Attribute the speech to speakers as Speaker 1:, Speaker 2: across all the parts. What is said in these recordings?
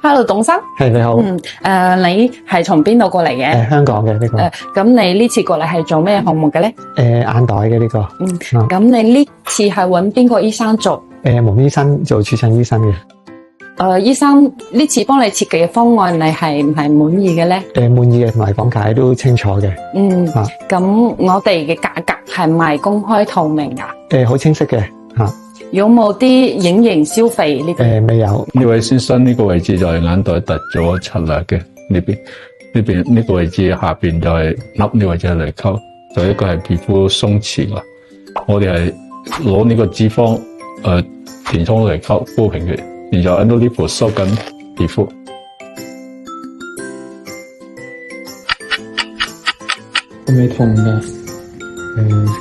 Speaker 1: Hello， 董生。
Speaker 2: 係你好。
Speaker 1: 你係從邊度過嚟嘅？
Speaker 2: 香港嘅呢個。
Speaker 1: 咁你呢次過嚟係做咩項目嘅咧？
Speaker 2: 眼袋嘅呢個。
Speaker 1: 咁你呢次係揾邊個醫生做？
Speaker 2: 蒙醫生做主診醫生嘅。
Speaker 1: 醫生呢次幫你設計嘅方案，你係唔係滿意嘅咧？
Speaker 2: 滿意嘅，同埋講解都清楚嘅。
Speaker 1: 咁我哋嘅價格係咪公開透明噶？好
Speaker 2: 清晰嘅。
Speaker 1: 有冇啲隱形消費呢個？
Speaker 2: 未有。
Speaker 3: 呢位先生呢個位置就係眼袋突咗出嚟嘅，呢邊呢個位置下邊就係凹，呢位置係離溝，就一個係皮膚鬆弛啦。我哋係攞呢個脂肪填充嚟溝鋪平嘅，然後 Endolife 收緊皮膚。
Speaker 2: 會唔會痛㗎？少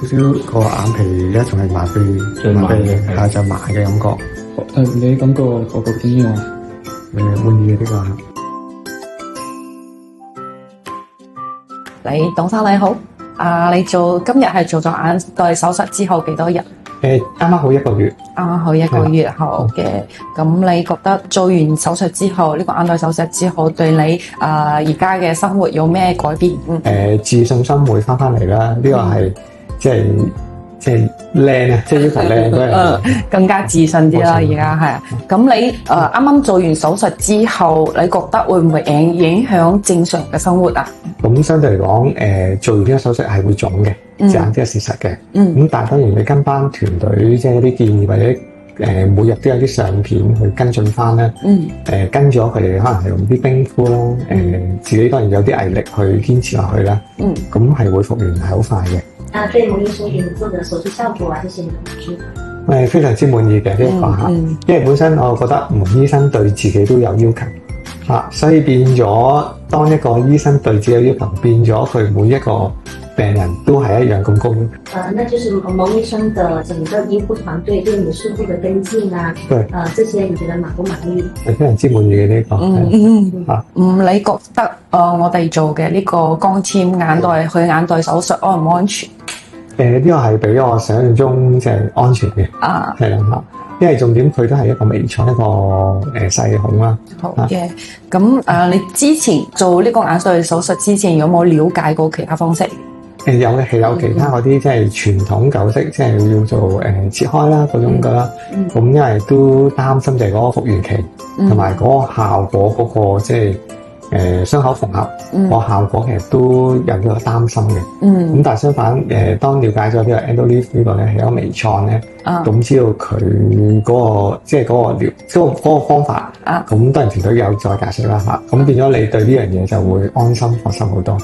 Speaker 2: 少個眼皮而家仲係麻痹，麻痹嘅，係就麻嘅感覺。你感覺我個點樣？滿意嘅呢個。
Speaker 1: 你董生你好，你今日係做咗眼袋手術之後幾多日？
Speaker 2: 啱啱好1個月。
Speaker 1: 啱啱好1個月後嘅，咁你覺得做完手術之後，呢個眼袋手術之後，對你而家嘅生活有咩改變？
Speaker 2: 自信心會翻嚟啦，呢個係即係靚啊，即係要求靚嗰樣。
Speaker 1: 更加自信啲啦，而家係啊。咁你啱啱做完手術之後，你覺得會唔會影響正常嘅生活啊？
Speaker 2: 咁相對嚟講，做完呢個手術係會腫嘅，即係事實嘅。咁但係當然你跟翻團隊即係一啲建議或者每日都有啲相片去跟進翻咧。跟咗佢哋可能係用啲冰敷啦，自己當然有啲毅力去堅持落去啦。咁係會復原係好快嘅。
Speaker 4: 對蒙醫生給你做的手術效果這些你怎麼知？
Speaker 2: 非常之滿意嘅呢一個嚇，因為本身我覺得蒙醫生對自己都有要求，所以變咗當一個醫生對自己有要求，變咗佢每一個病人都係一樣咁高要求。
Speaker 4: 那就是蒙醫生的整個醫護團隊對你的術後的跟進啊，這些你覺得滿不滿意？
Speaker 2: 係非常之滿意嘅呢個。
Speaker 1: 你覺得我哋做嘅呢個光纖眼袋眼袋手術安唔安全？
Speaker 2: 呢個係比我想象中即係安全嘅。係啦嚇，因為重點佢都係一個微創一個細孔啦。
Speaker 1: 好嘅，咁你之前做呢個眼袋手術之前有冇了解過其他方式？
Speaker 2: 有嘅，係有其他嗰啲即係傳統舊式，即係要做切開啦嗰種噶啦。咁因為都擔心就係嗰個復原期，同埋嗰個效果嗰個即係傷口縫合個效果其實都有呢個擔心嘅。咁但係相反當了解咗呢個 Endolife 呢個咧係一個微創咧，咁知道佢嗰個即係嗰個方法，咁當然團隊有再解釋啦嚇。咁變咗你對呢樣嘢就會安心放心好多。